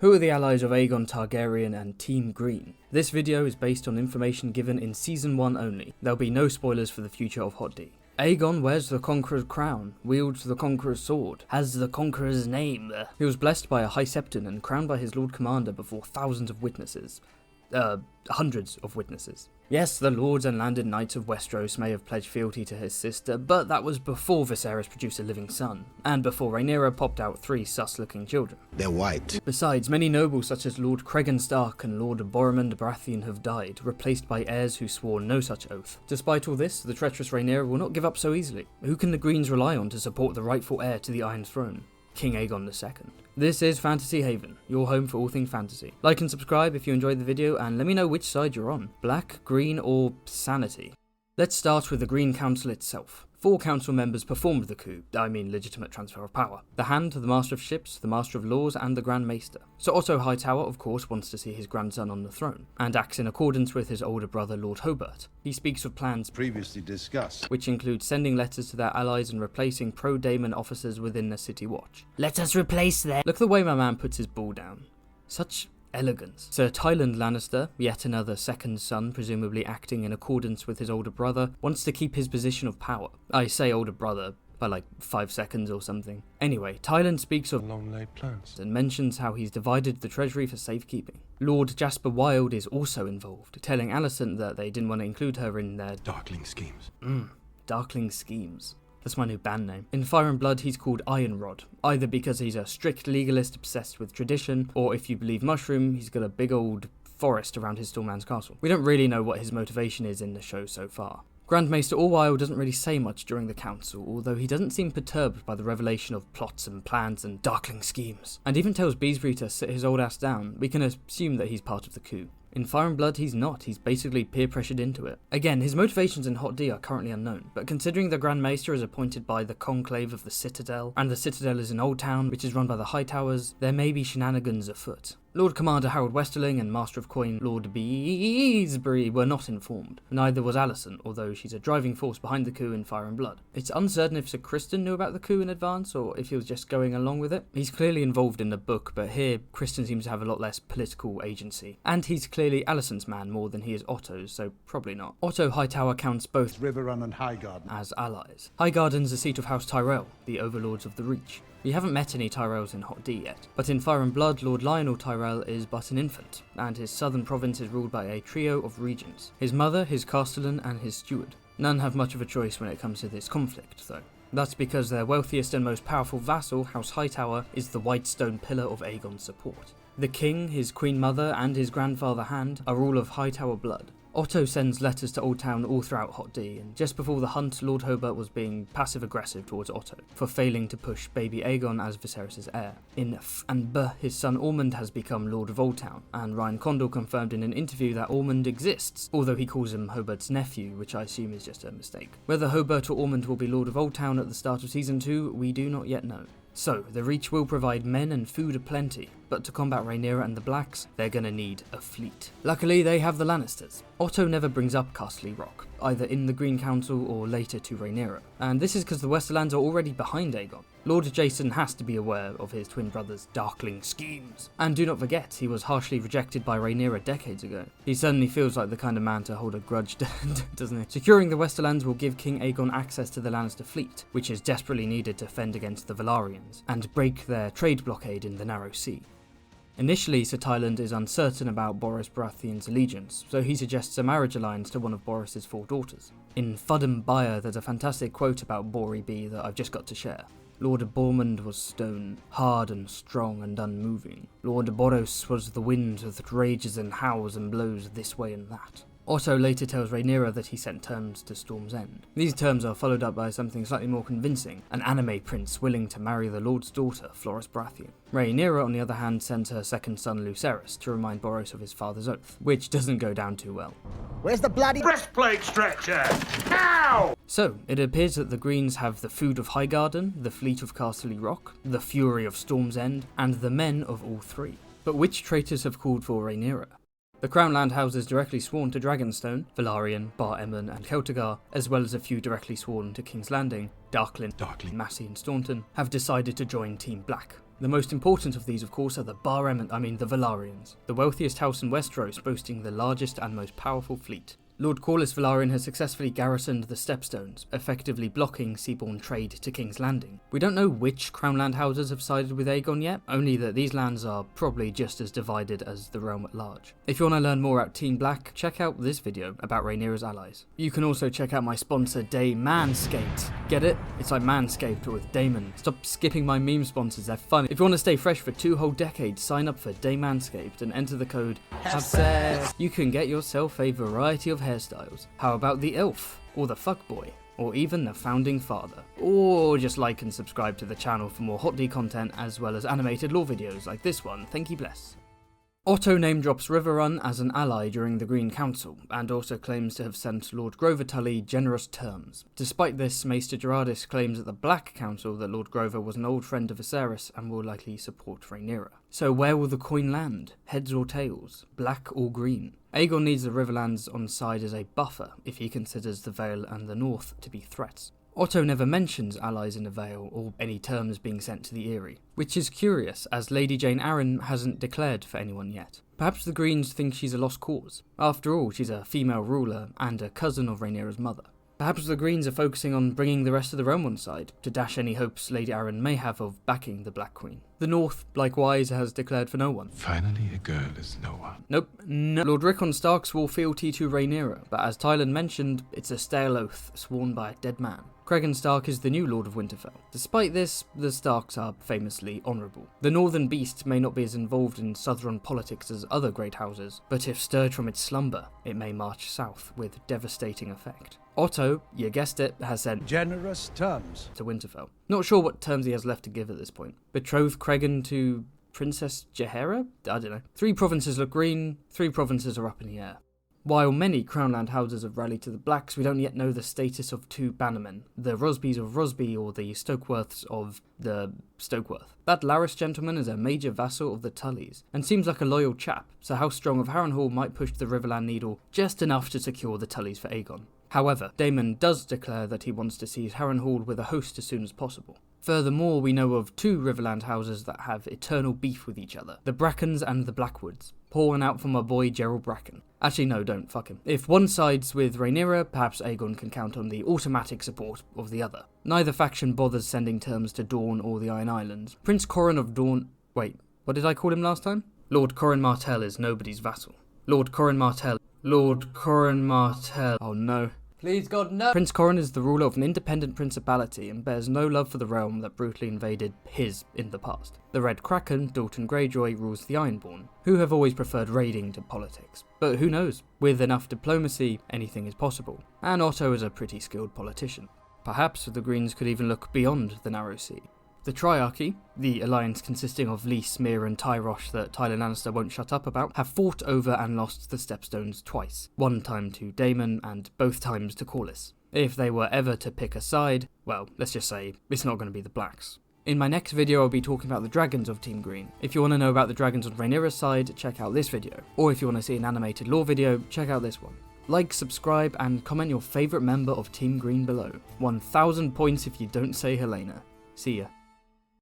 Who are the allies of Aegon Targaryen and Team Green? This video is based on information given in Season 1 only. There'll be no spoilers for the future of Hot D. Aegon wears the Conqueror's crown, wields the Conqueror's sword, has the Conqueror's name. He was blessed by a High Septon and crowned by his Lord Commander before thousands of witnesses. Hundreds of witnesses. Yes, the Lords and Landed Knights of Westeros may have pledged fealty to his sister, but that was before Viserys produced a living son, and before Rhaenyra popped out 3 sus-looking children. They're white. Besides, many nobles such as Lord Cregan Stark and Lord Boromund Baratheon have died, replaced by heirs who swore no such oath. Despite all this, the treacherous Rhaenyra will not give up so easily. Who can the Greens rely on to support the rightful heir to the Iron Throne? King Aegon II. This is Fantasy Haven, your home for all things fantasy. Like and subscribe if you enjoyed the video, and let me know which side you're on, black, green, or sanity. Let's start with the Green Council itself. 4 council members performed the coup, legitimate transfer of power. The Hand, the Master of Ships, the Master of Laws, and the Grand Maester. So Otto Hightower, of course, wants to see his grandson on the throne, and acts in accordance with his older brother Lord Hobart. He speaks of plans Previously discussed. which include sending letters to their allies and replacing pro-Daemon officers within the City Watch. Let us replace them. Look at the way my man puts his ball down. Such elegance. Sir Tyland Lannister, yet another second son, presumably acting in accordance with his older brother, wants to keep his position of power. I say older brother by like 5 seconds or something. Anyway, Tyland speaks of long-laid plans and mentions how he's divided the treasury for safekeeping. Lord Jasper Wilde is also involved, telling Alicent that they didn't want to include her in their darkling schemes. Darkling schemes. That's my new band name. In Fire and Blood, he's called Ironrod, either because he's a strict legalist obsessed with tradition, or if you believe Mushroom, he's got a big old forest around his Stormlands castle. We don't really know what his motivation is in the show so far. Grand Maester Orwyle doesn't really say much during the council, although he doesn't seem perturbed by the revelation of plots and plans and darkling schemes, and even tells Beesbury to sit his old ass down. We can assume that he's part of the coup. In Fire and Blood, he's not. He's basically peer pressured into it. Again, his motivations in Hot D are currently unknown, but considering the Grand Maester is appointed by the Conclave of the Citadel, and the Citadel is an old town which is run by the Hightowers, there may be shenanigans afoot. Lord Commander Harold Westerling and Master of Coin Lord Beesbury were not informed. Neither was Alicent, although she's a driving force behind the coup in Fire and Blood. It's uncertain if Sir Criston knew about the coup in advance, or if he was just going along with it. He's clearly involved in the book, but here Criston seems to have a lot less political agency. And he's clearly Alicent's man more than he is Otto's, so probably not. Otto Hightower counts both Riverrun and Highgarden as allies. Highgarden's the seat of House Tyrell, the overlords of the Reach. We haven't met any Tyrells in Hot D yet, but in Fire and Blood, Lord Lionel Tyrell is but an infant, and his southern province is ruled by a trio of regents: his mother, his castellan, and his steward. None have much of a choice when it comes to this conflict, though. That's because their wealthiest and most powerful vassal, House Hightower, is the white stone pillar of Aegon's support. The king, his queen mother, and his grandfather Hand are all of Hightower blood. Otto sends letters to Old Town all throughout Hot D, and just before the hunt, Lord Hobart was being passive-aggressive towards Otto for failing to push baby Aegon as Viserys' heir. In F and B, his son Ormond has become Lord of Old Town, and Ryan Condal confirmed in an interview that Ormond exists, although he calls him Hobart's nephew, which I assume is just a mistake. Whether Hobart or Ormond will be Lord of Old Town at the start of Season 2, we do not yet know. So, the Reach will provide men and food aplenty, but to combat Rhaenyra and the Blacks, they're gonna need a fleet. Luckily, they have the Lannisters. Otto never brings up Castle Rock, either in the Green Council or later to Rhaenyra, and this is because the Westerlands are already behind Aegon. Lord Jason has to be aware of his twin brother's darkling schemes. And do not forget, he was harshly rejected by Rhaenyra decades ago. He certainly feels like the kind of man to hold a grudge, doesn't he? Securing the Westerlands will give King Aegon access to the Lannister fleet, which is desperately needed to fend against the Velaryons, and break their trade blockade in the Narrow Sea. Initially, Sir Tyland is uncertain about Boris Baratheon's allegiance, so he suggests a marriage alliance to one of Boris's 4 daughters. In Fudd and Byre, there's a fantastic quote about Bory B that I've just got to share. Lord Bormund was stone, hard and strong and unmoving. Lord Boros was the wind that rages and howls and blows this way and that. Otto later tells Rhaenyra that he sent terms to Storm's End. These terms are followed up by something slightly more convincing, an anime prince willing to marry the Lord's daughter, Floris Baratheon. Rhaenyra, on the other hand, sent her second son Lucerys to remind Boros of his father's oath, which doesn't go down too well. Where's the bloody breastplate stretcher? Now! So, it appears that the Greens have the food of Highgarden, the fleet of Castle Rock, the fury of Storm's End, and the men of all 3. But which traitors have called for Rhaenyra? The Crown Land houses directly sworn to Dragonstone, Velaryon, Bar Emmon and Celtigar, as well as a few directly sworn to King's Landing, Darklyn, Massey and Staunton, have decided to join Team Black. The most important of these, of course, are the the Velaryons, the wealthiest house in Westeros, boasting the largest and most powerful fleet. Lord Corlys Velaryon has successfully garrisoned the Stepstones, effectively blocking seaborne trade to King's Landing. We don't know which Crownland houses have sided with Aegon yet, only that these lands are probably just as divided as the realm at large. If you want to learn more about Team Black, check out this video about Rhaenyra's allies. You can also check out my sponsor Daemonscaped. Get it? It's like Manscaped but with Daemon. Stop skipping my meme sponsors, they're funny. If you want to stay fresh for 2 whole decades, sign up for Daemonscaped and enter the code HAVESEX. You can get yourself a variety of hairstyles. How about the elf, or the fuckboy, or even the founding father? Or just like and subscribe to the channel for more Hot D content as well as animated lore videos like this one, thank you bless. Otto name drops Riverrun as an ally during the Green Council, and also claims to have sent Lord Grover Tully generous terms. Despite this, Maester Gerardis claims at the Black Council that Lord Grover was an old friend of Viserys and will likely support Rhaenyra. So where will the coin land? Heads or tails? Black or green? Aegon needs the Riverlands on side as a buffer if he considers the Vale and the North to be threats. Otto never mentions allies in the Vale or any terms being sent to the Eyrie, which is curious as Lady Jane Arryn hasn't declared for anyone yet. Perhaps the Greens think she's a lost cause. After all, she's a female ruler and a cousin of Rhaenyra's mother. Perhaps the Greens are focusing on bringing the rest of the realm on side, to dash any hopes Lady Arryn may have of backing the Black Queen. The North, likewise, has declared for no one. Finally, a girl is no one. Nope, no. Lord Rickon Stark swore fealty to Rhaenyra, but as Tylan mentioned, it's a stale oath sworn by a dead man. Cregan Stark is the new Lord of Winterfell. Despite this, the Starks are famously honourable. The Northern Beast may not be as involved in southern politics as other great houses, but if stirred from its slumber, it may march south with devastating effect. Otto, you guessed it, has sent Generous terms to Winterfell. Not sure what terms he has left to give at this point. Betroth Cregan to Princess Jaehaera? I don't know. 3 provinces look green, 3 provinces are up in the air. While many Crownland houses have rallied to the Blacks, we don't yet know the status of 2 bannermen, the Rosbys of Rosby or the Stokeworths of the Stokeworth. That Larys gentleman is a major vassal of the Tullys, and seems like a loyal chap, so House Strong of Harrenhal might push the Riverland needle just enough to secure the Tullys for Aegon. However, Daemon does declare that he wants to seize Harrenhal with a host as soon as possible. Furthermore, we know of 2 Riverland houses that have eternal beef with each other, the Brackens and the Blackwoods. Pour one out for my boy Gerald Bracken. Actually no, don't, fuck him. If one sides with Rhaenyra, perhaps Aegon can count on the automatic support of the other. Neither faction bothers sending terms to Dorne or the Iron Islands. Prince Corran of Dorne... Wait, what did I call him last time? Lord Corran Martell is nobody's vassal. Lord Corran Martell. Oh no. Please God, no! Prince Corran is the ruler of an independent principality and bears no love for the realm that brutally invaded his in the past. The Red Kraken, Dalton Greyjoy, rules the Ironborn, who have always preferred raiding to politics. But who knows, with enough diplomacy, anything is possible. And Otto is a pretty skilled politician. Perhaps the Greens could even look beyond the Narrow Sea. The Triarchy, the alliance consisting of Lys, Myr and Tyrosh that Tyler Lannister won't shut up about, have fought over and lost the Stepstones twice. One time to Daemon and both times to Corlys. If they were ever to pick a side, well, let's just say, it's not going to be the Blacks. In my next video I'll be talking about the dragons of Team Green. If you want to know about the dragons on Rhaenyra's side, check out this video. Or if you want to see an animated lore video, check out this one. Like, subscribe and comment your favourite member of Team Green below. 1000 points if you don't say Helena. See ya.